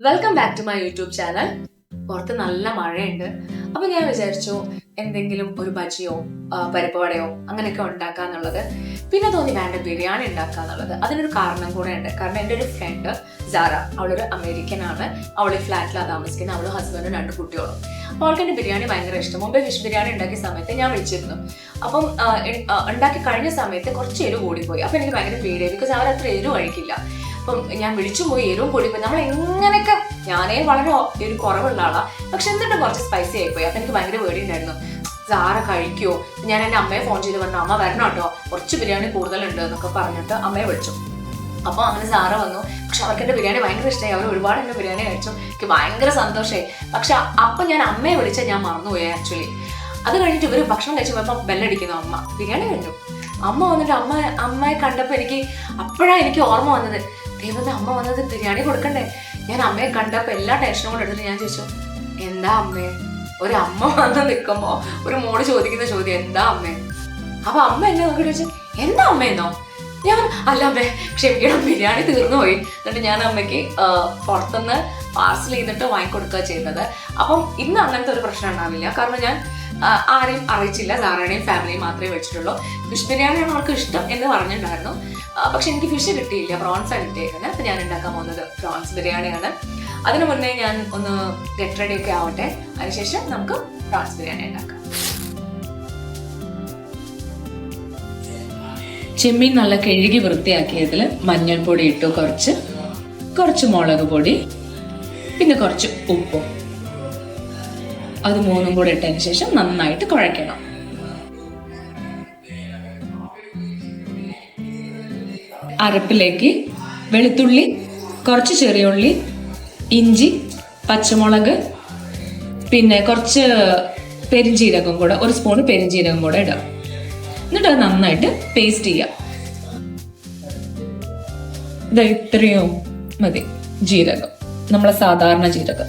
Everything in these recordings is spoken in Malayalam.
Welcome back to my YouTube channel. പുറത്ത് നല്ല മഴയുണ്ട്. അപ്പൊ ഞാൻ വിചാരിച്ചു എന്തെങ്കിലും ഒരു ബജിയോ പരിപ്പ് വടയോ അങ്ങനെയൊക്കെ ഉണ്ടാക്കാന്നുള്ളത്. പിന്നെ തോന്നി വേണ്ട ബിരിയാണി ഉണ്ടാക്കാന്നുള്ളത്. അതിനൊരു കാരണം കൂടെ ഉണ്ട്. കാരണം എൻ്റെ ഒരു ഫ്രണ്ട് സാറ, അവളൊരു അമേരിക്കൻ ആണ്. അവൾ ഈ ഫ്ലാറ്റിലാണ് താമസിക്കുന്നത്. അവളും ഹസ്ബൻഡും 2 കുട്ടികളും. അപ്പോൾ അവൾക്ക് എൻ്റെ ബിരിയാണി ഭയങ്കര ഇഷ്ടം. മുമ്പേ ഫിഷ് ബിരിയാണി ഉണ്ടാക്കിയ സമയത്ത് ഞാൻ വിളിച്ചിരുന്നു. അപ്പം ഉണ്ടാക്കി കഴിഞ്ഞ സമയത്ത് കുറച്ച് എരിവ് കൂടിപ്പോയി. അപ്പം എനിക്ക് ഭയങ്കര പേടിയായി. ബിക്കോസ് അവരത്ര എരിവ് കഴിക്കില്ല. അപ്പം ഞാൻ വിളിച്ചു പോയി, എരിവും കൂടിപ്പോയി. നമ്മൾ എങ്ങനെയൊക്കെ, ഞാനേ വളരെ ഒരു കുറവുള്ള ആളാണ്, പക്ഷെ എന്നിട്ട് കുറച്ച് സ്പൈസി ആയിപ്പോയി. അപ്പം എനിക്ക് ഭയങ്കര പേടിയുണ്ടായിരുന്നു, സാറ കഴിക്കുമോ. ഞാൻ എൻ്റെ അമ്മയെ ഫോൺ ചെയ്ത് പറഞ്ഞു, അമ്മ വരണം കേട്ടോ, കുറച്ച് ബിരിയാണി കൂടുതലുണ്ട് എന്നൊക്കെ പറഞ്ഞിട്ട് അമ്മയെ വിളിച്ചു. അപ്പോൾ അങ്ങനെ സാറ വന്നു. പക്ഷെ അവർക്ക് എൻ്റെ ബിരിയാണി ഭയങ്കര ഇഷ്ടമായി. അവർ ഒരുപാട് എൻ്റെ ബിരിയാണി കഴിച്ചു. എനിക്ക് ഭയങ്കര സന്തോഷമായി. പക്ഷെ അപ്പം ഞാൻ അമ്മയെ വിളിച്ചാൽ ഞാൻ മറന്നുപോയി ആക്ച്വലി. അത് കഴിഞ്ഞിട്ട് ഇവർ ഭക്ഷണം കഴിച്ചു പോയപ്പോൾ ബെല്ലടിക്കുന്നു. അമ്മ ബിരിയാണി കഴിഞ്ഞു. അമ്മ വന്നിട്ട് അമ്മയെ കണ്ടപ്പോൾ അപ്പോഴാണ് എനിക്ക് ഓർമ്മ വന്നത്, ദൈവത്തെ അമ്മ വന്നത് ബിരിയാണി കൊടുക്കണ്ടേ. ഞാൻ അമ്മയെ കണ്ടപ്പോൾ എല്ലാ ടെൻഷനും കൂടെ എടുത്തിട്ട് ഞാൻ ചോദിച്ചു, എന്താ അമ്മേ? ഒരു അമ്മ വന്ന് നിൽക്കുമ്പോൾ ഒരു മോള് ചോദിക്കുന്ന ചോദ്യം, എന്താ അമ്മേ? അപ്പൊ അമ്മ എന്നെ നോക്കിയിട്ട് ചോദിച്ചു, എന്താ അമ്മയെന്നോ? ഞാൻ അല്ല അമ്മേ, ക്ഷമിക്കണം, ബിരിയാണി തീർന്നു പോയി. എന്നിട്ട് ഞാൻ അമ്മയ്ക്ക് പുറത്തുനിന്ന് പാർസൽ ചെയ്തിട്ട് വാങ്ങിക്കൊടുക്കുക ചെയ്യുന്നത്. അപ്പം ഇന്ന് അങ്ങനത്തെ ഒരു പ്രശ്നം ഉണ്ടാവില്ല. കാരണം ഞാൻ ആരെയും അറിയിച്ചില്ല, സാറേനെയും ഫാമിലിയും മാത്രമേ വെച്ചിട്ടുള്ളൂ. ഫിഷ് ബിരിയാണിയാണ് അവർക്ക് ഇഷ്ടം എന്ന് പറഞ്ഞിട്ടുണ്ടായിരുന്നു. പക്ഷെ എനിക്ക് ഫിഷ് കിട്ടിയില്ല, പ്രോൺസാണ് കിട്ടിയേക്കുന്നത്. അപ്പം ഞാൻ ഉണ്ടാക്കാൻ പോകുന്നത് പ്രോൺസ് ബിരിയാണിയാണ്. അതിനു മുന്നേ ഞാൻ ഒന്ന് ഗെറ്റ് റെഡി ഒക്കെ ആവട്ടെ. അതിനുശേഷം നമുക്ക് പ്രോൺസ് ബിരിയാണി ഉണ്ടാക്കാം. ചെമ്മീൻ നല്ല കഴുകി വൃത്തിയാക്കിയതിൽ മഞ്ഞൾപ്പൊടി ഇട്ടു, കുറച്ച് മുളക് പൊടി, പിന്നെ കുറച്ച് ഉപ്പും. അത് 3 കൂടെ ഇട്ടതിന് ശേഷം നന്നായിട്ട് കുഴയ്ക്കണം. അരപ്പിലേക്ക് വെളുത്തുള്ളി, കുറച്ച് ചെറിയ ഉള്ളി, ഇഞ്ചി, പച്ചമുളക്, പിന്നെ കുറച്ച് പെരിഞ്ജീരകം കൂടെ, 1 സ്പൂൺ പെരിഞ്ജീരകം കൂടെ ഇടാം. എന്നിട്ട് അത് നന്നായിട്ട് പേസ്റ്റ് ചെയ്യാം. ഇത് ഇത്രയും മതി ജീരകം, നമ്മളെ സാധാരണ ജീരകം.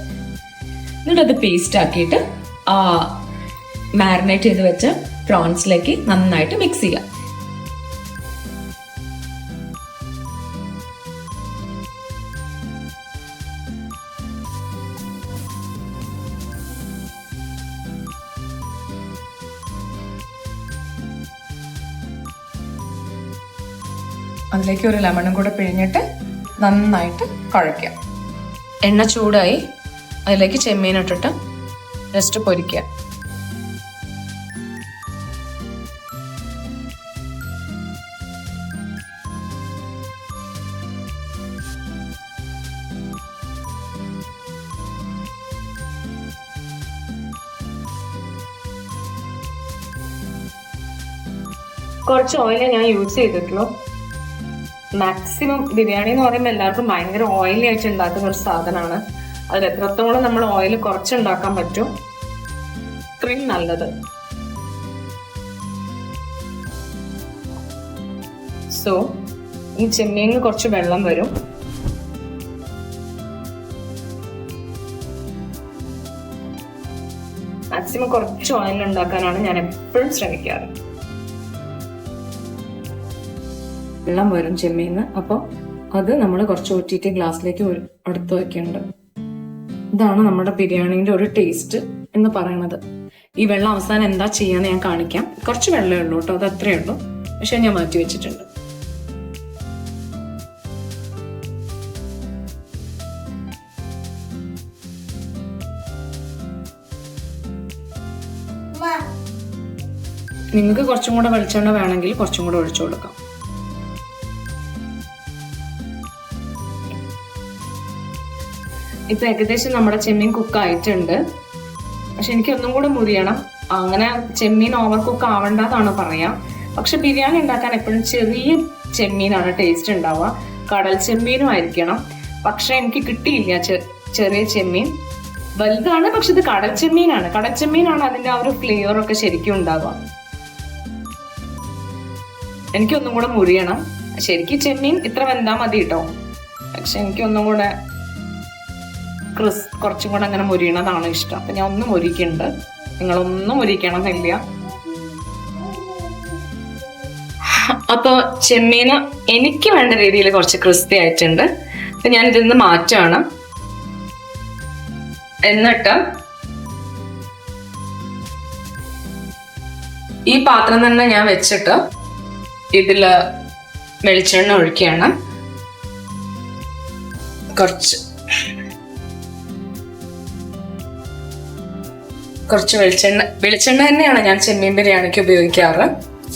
എന്നിട്ട് അത് പേസ്റ്റ് ആക്കിയിട്ട് ആ മാരിനേറ്റ് ചെയ്ത് വെച്ച പ്രോൺസിലേക്ക് നന്നായിട്ട് മിക്സ് ചെയ്യാം. അതിലേക്ക് ഒരു ലെമണും കൂടെ പിഴിഞ്ഞിട്ട് നന്നായിട്ട് കുഴയ്ക്കുക. എണ്ണ ചൂടായി, അതിലേക്ക് ചെമ്മീൻ ഇട്ടിട്ട് ജസ്റ്റ് പൊരിക്കുക. കുറച്ച് ഓയിലേ ഞാൻ യൂസ് ചെയ്തിട്ടുള്ളൂ. മാക്സിമം ബിരിയാണി എന്ന് പറയുമ്പോൾ എല്ലാവർക്കും ഭയങ്കര ഓയിലി ആയിട്ട് ഉണ്ടാക്കുന്ന ഒരു സാധനമാണ്. അതിൽ എത്രത്തോളം നമ്മൾ ഓയിൽ കുറച്ചുണ്ടാക്കാൻ പറ്റും അത്രയും നല്ലത്. സോ ഈ ചെമ്മീനിന് കുറച്ച് വെള്ളം വരും. മാക്സിമം കുറച്ച് ഓയിൽ ഉണ്ടാക്കാനാണ് ഞാൻ എപ്പോഴും ശ്രമിക്കാറ്. വെള്ളം വരും ചെമ്മീന്ന്. അപ്പോൾ അത് നമ്മൾ കുറച്ച് ഊറ്റിയിട്ട് ഗ്ലാസ്സിലേക്ക് എടുത്ത് വെക്കേണ്ടത്. ഇതാണ് നമ്മുടെ ബിരിയാണീൻ്റെ ഒരു ടേസ്റ്റ് എന്ന് പറയുന്നത്. ഈ വെള്ളം അവസാനം എന്താ ചെയ്യാന്ന് ഞാൻ കാണിക്കാം. കുറച്ച് വെള്ളമേ ഉള്ളൂ കേട്ടോ, അത് അത്രയേ ഉള്ളൂ. പക്ഷെ ഞാൻ മാറ്റി വെച്ചിട്ടുണ്ട്. നിങ്ങൾക്ക് കുറച്ചും കൂടെ വെളിച്ചെണ്ണ വേണമെങ്കിൽ കുറച്ചും കൂടെ ഒഴിച്ചു കൊടുക്കാം. ഇപ്പൊ ഏകദേശം നമ്മുടെ ചെമ്മീൻ കുക്ക് ആയിട്ടുണ്ട്. പക്ഷെ എനിക്ക് ഒന്നും കൂടെ മുരിയണം. അങ്ങനെ ചെമ്മീൻ ഓവർ കുക്ക് ആവണ്ടെന്നാണ് പറയാ. പക്ഷെ ബിരിയാണി ഉണ്ടാക്കാൻ എപ്പോഴും ചെറിയ ചെമ്മീനാണ് ടേസ്റ്റ് ഉണ്ടാവുക. കടൽ ചെമ്മീനും ആയിരിക്കണം. പക്ഷെ എനിക്ക് കിട്ടിയില്ല ചെറിയ ചെമ്മീൻ. വലുതാണ്, പക്ഷെ ഇത് കടൽ ചെമ്മീനാണ്. കടൽ ചെമ്മീനാണ് അതിന്റെ ആ ഒരു ഫ്ലേവർ ഒക്കെ ശരിക്കും ഉണ്ടാവുക. എനിക്കൊന്നും കൂടെ മുരിയണം. ശരിക്കും ചെമ്മീൻ ഇത്ര വെന്താ മതി കേട്ടോ. പക്ഷെ എനിക്കൊന്നും കൂടെ കുറച്ചും കൂടെ അങ്ങനെ മുരിയണതാണ് ഇഷ്ടം. അപ്പൊ ഞാൻ ഒന്ന് മുരിക്കുന്നുണ്ട്. നിങ്ങളൊന്നും മുരിക്കണം എന്നില്ല. അപ്പോൾ ചെമ്മീന് എനിക്ക് വേണ്ട രീതിയിൽ കുറച്ച് ക്രിസ്പി ആയിട്ടുണ്ട്. അപ്പം ഞാൻ ഇതിൽ നിന്ന് മാറ്റുകയാണ്. എന്നിട്ട് ഈ പാത്രം തന്നെ ഞാൻ വെച്ചിട്ട് ഇതില് വെളിച്ചെണ്ണ ഒഴിക്കുകയാണ്. കുറച്ച് വെളിച്ചെണ്ണ തന്നെയാണ് ഞാൻ ചെമ്മീൻ ബിരിയാണിക്ക് ഉപയോഗിക്കാറ്.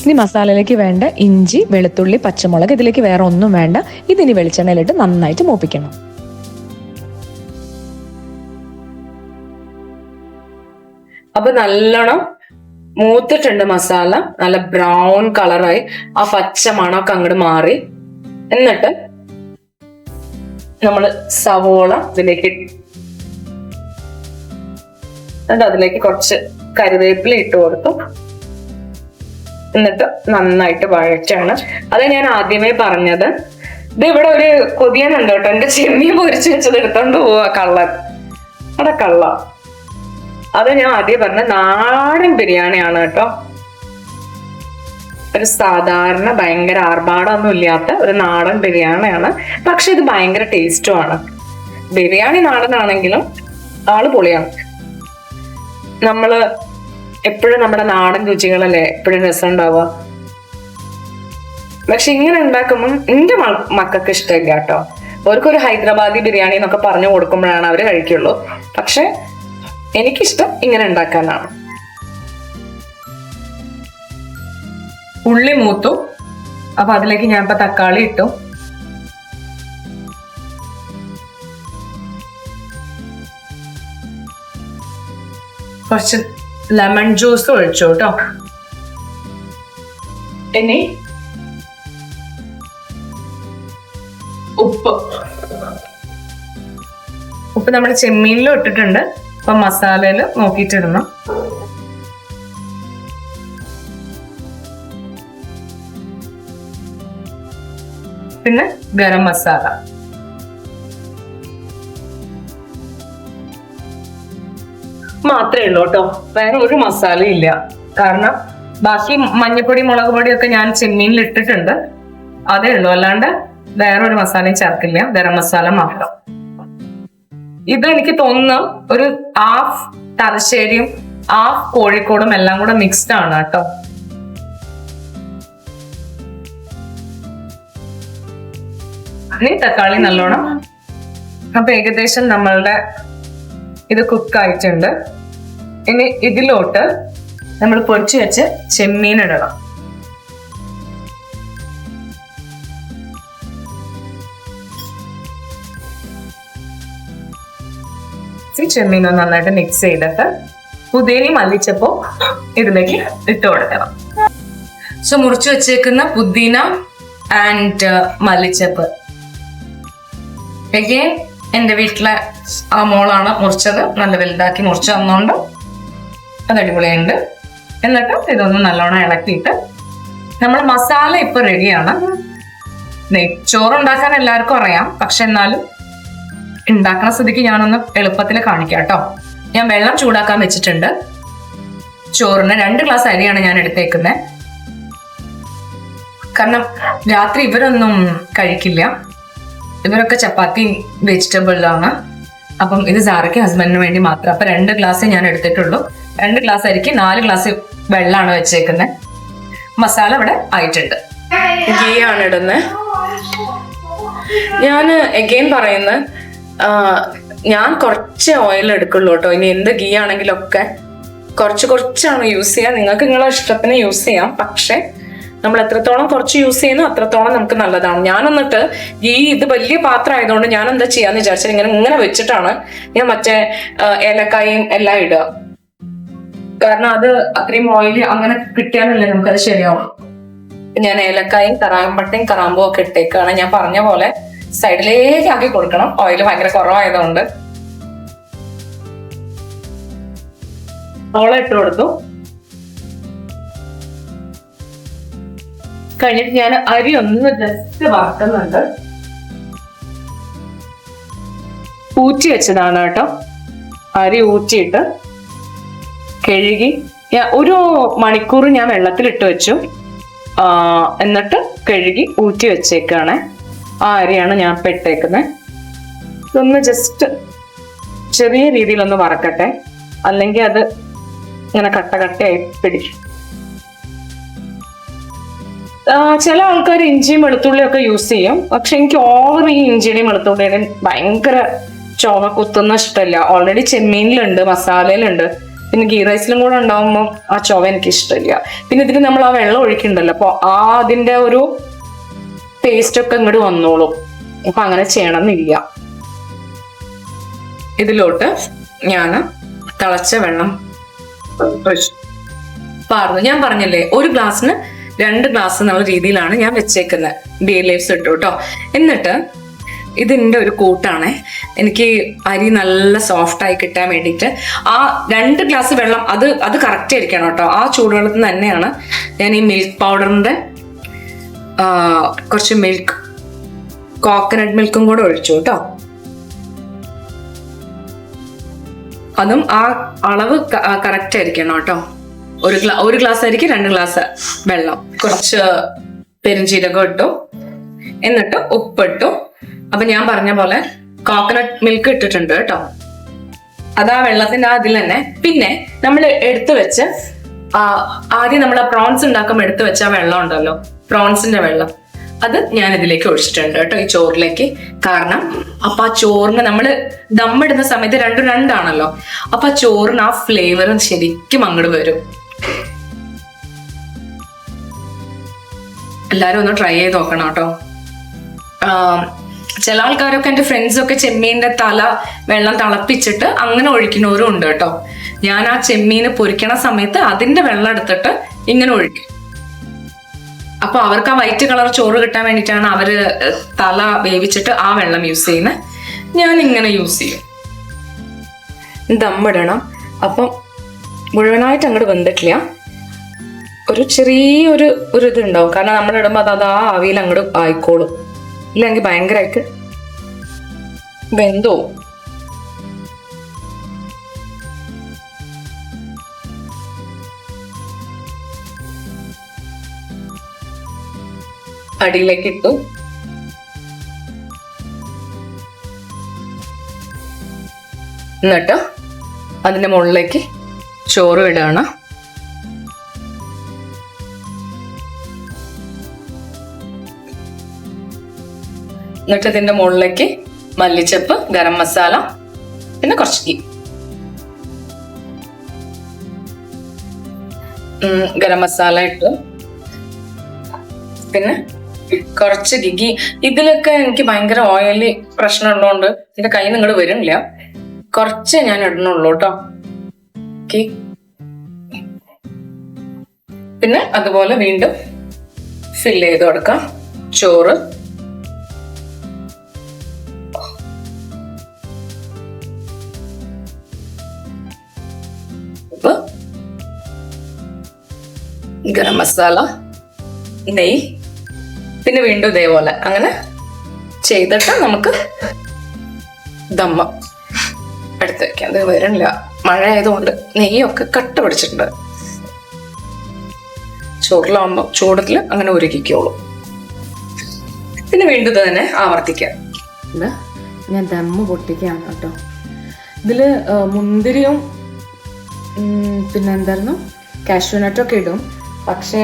ഇനി മസാലയിലേക്ക് വേണ്ട ഇഞ്ചി, വെളുത്തുള്ളി, പച്ചമുളക്, ഇതിലേക്ക് വേറെ ഒന്നും വേണ്ട. ഇതിനി വെളിച്ചെണ്ണയിലിട്ട് നന്നായിട്ട് മൂപ്പിക്കണം. അപ്പൊ നല്ലോണം മൂത്തിട്ടുണ്ട് മസാല, നല്ല ബ്രൗൺ കളറായി, ആ പച്ച മണമൊക്കെ അങ്ങോട്ട് മാറി. എന്നിട്ട് നമ്മള് സവോള അതിലേക്ക് കുറച്ച് കറിവേപ്പില ഇട്ട് കൊടുത്തു. എന്നിട്ട് നന്നായിട്ട് വഴറ്റാണ്. അത് ഞാൻ ആദ്യമേ പറഞ്ഞത്. ഇത് ഇവിടെ ഒരു കൊതിയനുണ്ട് കേട്ടോ, എന്റെ ചെമ്മീൻ പൊരിച്ചു വെച്ചത് എടുത്തോണ്ട് പോവാ കള്ളൻ. അവിടെ കള്ള. അത് ഞാൻ ആദ്യം പറഞ്ഞ നാടൻ ബിരിയാണിയാണ് കേട്ടോ. ഒരു സാധാരണ ഭയങ്കര ആർഭാടമൊന്നും ഇല്ലാത്ത ഒരു നാടൻ ബിരിയാണിയാണ്. പക്ഷെ ഇത് ഭയങ്കര ടേസ്റ്റുമാണ്. ബിരിയാണി നാടനാണെങ്കിലും ആള് പൊളിയാണ്. നമ്മള് എപ്പോഴും നമ്മുടെ നാടൻ രുചികളല്ലേ എപ്പോഴും രസം ഉണ്ടാവുക. പക്ഷെ ഇങ്ങനെ ഉണ്ടാക്കുമ്പോൾ എന്റെ മക്കൾക്ക് ഇഷ്ടമില്ല കേട്ടോ. അവർക്കൊരു ഹൈദരാബാദി ബിരിയാണി എന്നൊക്കെ പറഞ്ഞു കൊടുക്കുമ്പോഴാണ് അവര് കഴിക്കുള്ളൂ. പക്ഷെ എനിക്കിഷ്ടം ഇങ്ങനെ ഉണ്ടാക്കാനാണ്. ഉള്ളി മൂത്തു. അപ്പൊ അതിലേക്ക് ഞാൻ ഇപ്പൊ തക്കാളി ഇട്ടു. കുറച്ച് ലെമൺ ജ്യൂസ് ഒഴിച്ചു കേട്ടോ. ഇനി ഉപ്പ് നമ്മൾ ചെമ്മീനിലും ഇട്ടിട്ടുണ്ട്. അപ്പൊ മസാലയില് നോക്കിയിട്ടിടണം. പിന്നെ ഗരം മസാല. മാത്രമേ ഉള്ളൂ കേട്ടോ, വേറെ ഒരു മസാലയും ഇല്ല. കാരണം ബാക്കി മഞ്ഞപ്പൊടി, മുളക് പൊടിയൊക്കെ ഞാൻ ചെമ്മീനിൽ ഇട്ടിട്ടുണ്ട്. അതേ ഉള്ളൂ, അല്ലാണ്ട് വേറെ ഒരു മസാലയും ചേർക്കില്ല. ഗരം മസാല മാത്രം. ഇത് എനിക്ക് തോന്നുന്നു ഒരു ഹാഫ് തലശ്ശേരിയും ഹാഫ് കോഴിക്കോടും എല്ലാം കൂടെ മിക്സ്ഡ് ആണ് കേട്ടോ. ഇനി തക്കാളി നല്ലോണം. അപ്പൊ ഏകദേശം നമ്മളുടെ ഇത് കുക്കായിട്ടുണ്ട്. ഇനി ഇതിലോട്ട് നമ്മൾ പൊരിച്ചു വെച്ച് ചെമ്മീൻ ഇടണം. ചെമ്മീൻ നന്നായിട്ട് മിക്സ് ചെയ്തിട്ട് പുതിന മല്ലിച്ചപ്പോ ഇതിലേക്ക് ഇട്ട് കൊടുക്കണം. സോ മുറിച്ചു വെച്ചേക്കുന്ന പുതിന ആൻഡ് മല്ലിച്ചപ്പ് അഗൈൻ എന്റെ വീട്ടിലെ ആ മോളാണ് മുറിച്ചത്. നല്ല വലുതാക്കി മുറിച്ച് തന്നോണ്ട് അത് അടിപൊളിയുണ്ട്. എന്നിട്ട് ഇതൊന്ന് നല്ലോണം ഇളക്കിയിട്ട് നമ്മൾ മസാല ഇപ്പൊ റെഡിയാണ്. നെയ്ച്ചോറ് ഉണ്ടാക്കാൻ എല്ലാവർക്കും അറിയാം. പക്ഷെ എന്നാലും ഉണ്ടാക്കുന്ന സ്ഥിതിക്ക് ഞാനൊന്ന് എളുപ്പത്തിൽ കാണിക്കാം കേട്ടോ. ഞാൻ വെള്ളം ചൂടാക്കാൻ വെച്ചിട്ടുണ്ട്. ചോറിന് 2 ഗ്ലാസ് അരിയാണ് ഞാൻ എടുത്തേക്കുന്നത്. കാരണം രാത്രി ഇവരൊന്നും കഴിക്കില്ല. ഇവരൊക്കെ ചപ്പാത്തി വെജിറ്റബിളാണ്. അപ്പം ഇത് സാറയ്ക്ക് ഹസ്ബൻഡിന് വേണ്ടി മാത്രം. അപ്പൊ 2 ഗ്ലാസ് ഞാൻ എടുത്തിട്ടുള്ളൂ. 2 ഗ്ലാസ് അരിക്ക് 4 ഗ്ലാസ് വെള്ളമാണ് വെച്ചേക്കുന്നത്. മസാല ഇവിടെ ആയിട്ടുണ്ട്. ഗീ ആണ് ഇടുന്നത്. ഞാൻ എഗെയിൻ പറയുന്നത്, ഞാൻ കുറച്ച് ഓയിൽ എടുക്കുള്ളൂ കേട്ടോ. ഇനി എന്ത് ഗീ ആണെങ്കിലൊക്കെ കുറച്ചാണ് യൂസ് ചെയ്യുക. നിങ്ങൾക്ക് നിങ്ങളുടെ ഇഷ്ടത്തിന് യൂസ് ചെയ്യാം. പക്ഷെ നമ്മൾ എത്രത്തോളം കുറച്ച് യൂസ് ചെയ്യുന്നു അത്രത്തോളം നമുക്ക് നല്ലതാണ്. ഞാൻ എന്നിട്ട് ഇത് വലിയ പാത്രം ആയതുകൊണ്ട് ഞാൻ എന്താ ചെയ്യാന്ന് വിചാരിച്ചാൽ ഇങ്ങനെ വെച്ചിട്ടാണ് ഞാൻ മറ്റേ ഏലക്കായും എല്ലാം ഇടുക. കാരണം അത് അത്രയും ഓയിൽ അങ്ങനെ കിട്ടിയാലല്ലേ നമുക്കത് ശരിയാവും. ഞാൻ ഏലക്കായും കറാമ്പട്ടയും കറാമ്പും ഒക്കെ ഇട്ടേക്കാണ്. ഞാൻ പറഞ്ഞ പോലെ സൈഡിലേക്ക് ആക്കി കൊടുക്കണം. ഓയിൽ ഭയങ്കര കുറവായതുകൊണ്ട് ഓളം ഇട്ട് കൊടുത്തു. കഴിഞ്ഞിട്ട് ഞാൻ അരി ഒന്ന് ജസ്റ്റ് വറുക്കുന്നുണ്ട്. ഊറ്റി വെച്ചതാണ് കേട്ടോ. അരി ഊറ്റിയിട്ട് കഴുകി ഞാൻ 1 മണിക്കൂർ ഞാൻ വെള്ളത്തിലിട്ട് വെച്ചു. എന്നിട്ട് കഴുകി ഊറ്റി വെച്ചേക്കാണ്. ആ അരിയാണ് ഞാൻ ഇട്ടേക്കുന്നത്. ഇതൊന്ന് ജസ്റ്റ് ചെറിയ രീതിയിലൊന്ന് വറക്കട്ടെ, അല്ലെങ്കിൽ അത് ഇങ്ങനെ കട്ടയായി പിടിക്കും. ചില ആൾക്കാർ ഇഞ്ചിയും വെളുത്തുള്ളിയും ഒക്കെ യൂസ് ചെയ്യും. പക്ഷെ എനിക്ക് ഓവർ ഈ ഇഞ്ചിയുടെയും വെളുത്തുള്ളിയുടെയും ഭയങ്കര ചുവ കുത്തുന്ന ഇഷ്ടമില്ല. ഓൾറെഡി ചെമ്മീനിലുണ്ട്, മസാലയിലുണ്ട്, പിന്നെ ഗീ റൈസിലും കൂടെ ഉണ്ടാവുമ്പോൾ ആ ചുവ എനിക്ക് ഇഷ്ടമില്ല. പിന്നെ ഇതിന് നമ്മൾ ആ വെള്ളം ഒഴിക്കുന്നുണ്ടല്ലോ, അപ്പൊ അതിന്റെ ഒരു ടേസ്റ്റ് ഒക്കെ ഇങ്ങോട്ട് വന്നോളും. അപ്പൊ അങ്ങനെ ചെയ്യണമെന്നില്ല. ഇതിലോട്ട് ഞാൻ തിളച്ച വെള്ളം പാർന്നു. ഞാൻ പറഞ്ഞല്ലേ, ഒരു ഗ്ലാസ്സിന് 2 ഗ്ലാസ് എന്നുള്ള രീതിയിലാണ് ഞാൻ വെച്ചേക്കുന്നത്. ബേ ലീവ്സ് ഇട്ടു കേട്ടോ. എന്നിട്ട് ഇതിൻ്റെ ഒരു കൂട്ടാണ്. എനിക്ക് അരി നല്ല സോഫ്റ്റായി കിട്ടാൻ വേണ്ടിയിട്ട് ആ 2 ഗ്ലാസ് വെള്ളം അത് കറക്റ്റ് ആയിരിക്കണം കേട്ടോ. ആ ചൂടുവെള്ളത്തിൽ തന്നെയാണ് ഞാൻ ഈ മിൽക്ക് പൗഡറിൻ്റെ കുറച്ച് കോക്കനട്ട് മിൽക്കും കൂടെ ഒഴിച്ചു കേട്ടോ. അതും ആ അളവ് കറക്റ്റ് ആയിരിക്കണം കേട്ടോ. ഒരു ഗ്ലാസ് അരിക്ക് 2 ഗ്ലാസ് വെള്ളം. കുറച്ച് പെരുംജീരകം ഇട്ടു, എന്നിട്ട് ഉപ്പിട്ടു. അപ്പൊ ഞാൻ പറഞ്ഞ പോലെ കോക്കനട്ട് മിൽക്ക് ഇട്ടിട്ടുണ്ട് കേട്ടോ. അത് ആ വെള്ളത്തിന്റെ അതിൽ തന്നെ. പിന്നെ നമ്മൾ എടുത്തു വെച്ച് ആദ്യം നമ്മൾ ആ പ്രോൺസ് ഉണ്ടാക്കുമ്പോൾ എടുത്തു വെച്ച ആ വെള്ളം ഉണ്ടല്ലോ, പ്രോൺസിന്റെ വെള്ളം, അത് ഞാൻ ഇതിലേക്ക് ഒഴിച്ചിട്ടുണ്ട് കേട്ടോ, ഈ ചോറിലേക്ക്. കാരണം അപ്പൊ ആ ചോറിന് നമ്മൾ ദമ്മിടുന്ന സമയത്ത് 2-2 അപ്പൊ ആ ചോറിന് ആ ഫ്ലേവർ ശരിക്കും അങ്ങോട്ട് വരും. എല്ലാരും ഒന്ന് ട്രൈ ചെയ്ത് നോക്കണം കേട്ടോ. ചില ആൾക്കാരൊക്കെ, എൻ്റെ ഫ്രണ്ട്സൊക്കെ ചെമ്മീൻ്റെ തല വെള്ളം തിളപ്പിച്ചിട്ട് അങ്ങനെ ഒഴിക്കുന്നവരും ഉണ്ട് കേട്ടോ. ഞാൻ ആ ചെമ്മീന് പൊരിക്കണ സമയത്ത് അതിന്റെ വെള്ളം എടുത്തിട്ട് ഇങ്ങനെ ഒഴിക്കും. അപ്പൊ അവർക്ക് ആ വൈറ്റ് കളർ ചോറ് കിട്ടാൻ വേണ്ടിയിട്ടാണ് അവര് തല വേവിച്ചിട്ട് ആ വെള്ളം യൂസ് ചെയ്യുന്നത്. ഞാൻ ഇങ്ങനെ യൂസ് ചെയ്യും. ദമ്മിടണം. അപ്പം മുഴുവനായിട്ട് അങ്ങോട്ട് വെന്തിട്ടില്ല, ഒരു ചെറിയൊരു ഇതുണ്ടാവും. കാരണം നമ്മൾ ഇടുമ്പോൾ അത് ആ ആവിയിൽ അങ്ങോട്ട് ആയിക്കോളും. ഇല്ലെങ്കിൽ ഭയങ്കരമായിട്ട് വെന്തോ. അടിയിലേക്ക് ഇട്ടു. എന്നിട്ട് അതിന്റെ മുകളിലേക്ക് ചോറ് ഇടുകയാണ്. എന്നിട്ട് ഇതിന്റെ മുകളിലേക്ക് മല്ലിച്ചപ്പ്, ഗരം മസാല, പിന്നെ കുറച്ച് ഗീ. ഗരം മസാല ഇട്ടു, പിന്നെ കുറച്ച് ഗീ. ഇതിലൊക്കെ എനിക്ക് ഭയങ്കര ഓയിലി പ്രശ്നം ഉള്ളതുകൊണ്ട് എന്റെ കയ്യിൽ നിന്ന് ഇങ്ങോട്ട് വരുന്നില്ല. കുറച്ചേ ഞാൻ ഇടണുള്ളൂ കേട്ടോ. പിന്നെ അതുപോലെ വീണ്ടും ഫില്ല് ചെയ്ത് കൊടുക്കാം ചോറ്. ഗരം മസാല, നെയ്യ്, പിന്നെ വീണ്ടും ഇതേപോലെ അങ്ങനെ ചെയ്തിട്ട് നമുക്ക് ദമ്മ എടുത്ത് വെക്കാം. അത് വരണില്ല, മഴ ആയതുകൊണ്ട് നെയ്യൊക്കെ കട്ട പിടിച്ചിട്ടുണ്ട്. ചോറിലാവുമ്പോൾ ചൂടത്തിൽ അങ്ങനെ ഉരുക്കിക്കോളൂ. പിന്നെ വീണ്ടും ഇത് തന്നെ ആവർത്തിക്കാം. ഞാൻ ദമ്മ് പൊട്ടിക്കുകയാണ് കേട്ടോ. ഇതില് മുന്തിരിയും പിന്നെ എന്തായിരുന്നു കാഷ്യൂനട്ടൊക്കെ ഇടും. പക്ഷേ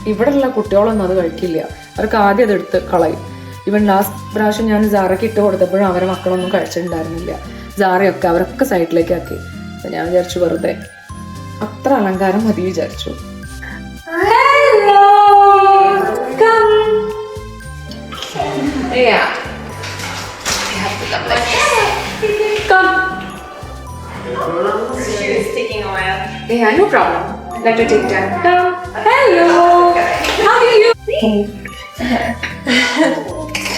ഇവിടെയുള്ള കുട്ടികളൊന്നും അത് കഴിക്കില്ല. അവർക്ക് ആദ്യം അതെടുത്ത് കളയും. ഇവൻ ലാസ്റ്റ് പ്രാവശ്യം ഞാൻ സാറയ്ക്ക് ഇട്ട് കൊടുത്തപ്പോഴും അവരെ മക്കളൊന്നും കഴിച്ചിട്ടുണ്ടായിരുന്നില്ല. സാറയൊക്കെ അവരൊക്കെ സൈഡിലേക്ക് ആക്കി. അപ്പൊ ഞാൻ വിചാരിച്ചു വെറുതെ അത്ര അലങ്കാരം മതി വിചാരിച്ചു. Yeah, no problem. Let her take time. Hello. How are you?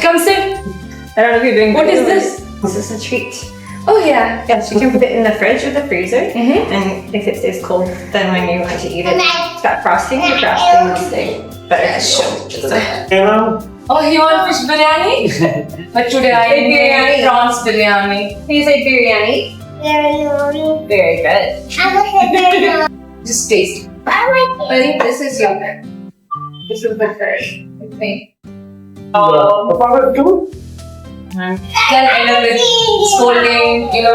Come sit. I don't know if you're doing. What is this? This is a treat. Oh yeah. Yes, you can put it in the fridge or the freezer, and if it stays cold, then when you want to eat it, it's got frosting. The frosting will stay better. Yeah, sure. Hello. Oh, you want fish biryani? But today I Egg biryani. prawns biryani. Can you say biryani? Very good. Just taste. I think this is your. This is the first. About two? Then end up with scolding,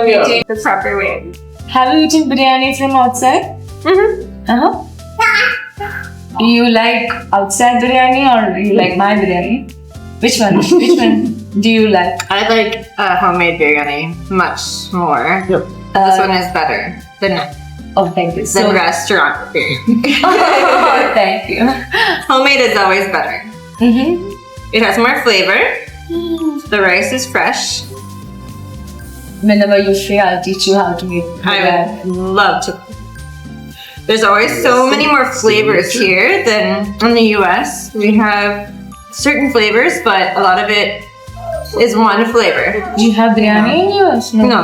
meeting. The proper way. Have you eaten biryani from outside? Uh-huh. Do you like outside biryani or do you like my biryani? Which one? Which one do you like? I like homemade biryani much more. This one is better than Oh, thank you. restaurant biryani. Thank you. Homemade is always better. It has more flavor. The rice is fresh. Whenever you're free, I'll teach you how to make I biryani. would love to. There's always so many more flavors here than in the US. We have certain flavors, but a lot of it is one flavor. Do you have biryani in yours? No.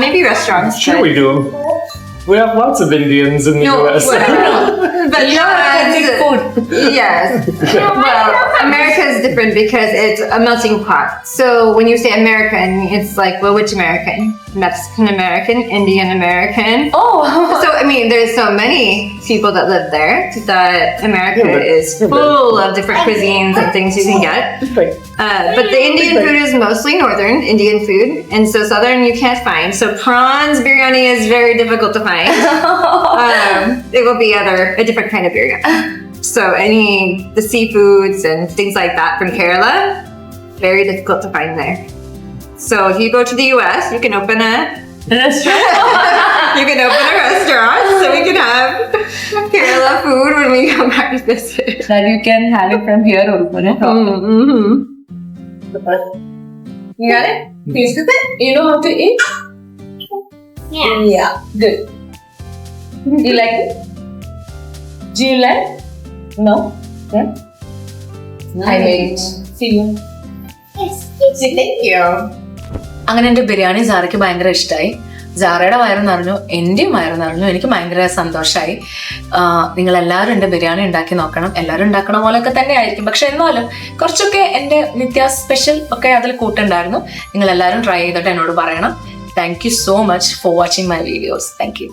Maybe restaurants. Sure we do. We have lots of Indians in the US. But You know authentic food. Yes. Well, America is different because it's a melting pot. So when you say American, it's like, well, which American? Mexican American, Indian American. Oh, So I mean, there's so many people that live there that America is full of different cuisines and things you can get. But the Indian food is mostly northern Indian food, and so southern you can't find. So prawns biryani is very difficult to find. It will be a different kind of biryani. So the seafoods and things like that from Kerala, very difficult to find there. So if you go to the US, you can open a restaurant. restaurant so we can have Kerala food when we come back to visit. That you can have it from here also. You got it? Taste it? You know how to eat? Yeah. Good. Do you like it? Do you like? No? Yeah? I wait. See you. Thank you. അങ്ങനെ എൻ്റെ ബിരിയാണി സാറയ്ക്ക് ഭയങ്കര ഇഷ്ടമായി. സാറയുടെ വയറ് നിറഞ്ഞു, എൻ്റെയും വയറ് നിറഞ്ഞു. എനിക്ക് ഭയങ്കര സന്തോഷമായി. നിങ്ങളെല്ലാവരും എൻ്റെ ബിരിയാണി ഉണ്ടാക്കി നോക്കണം. എല്ലാവരും ഉണ്ടാക്കണ പോലെയൊക്കെ തന്നെ ആയിരിക്കും, പക്ഷെ എന്നാലും കുറച്ചൊക്കെ എൻ്റെ നിത്യ സ്പെഷ്യൽ ഒക്കെ അതിൽ കൂട്ടുണ്ടായിരുന്നു. നിങ്ങളെല്ലാവരും ട്രൈ ചെയ്തിട്ട് എന്നോട് പറയണം. Thank you so much for watching my videos. Thank you.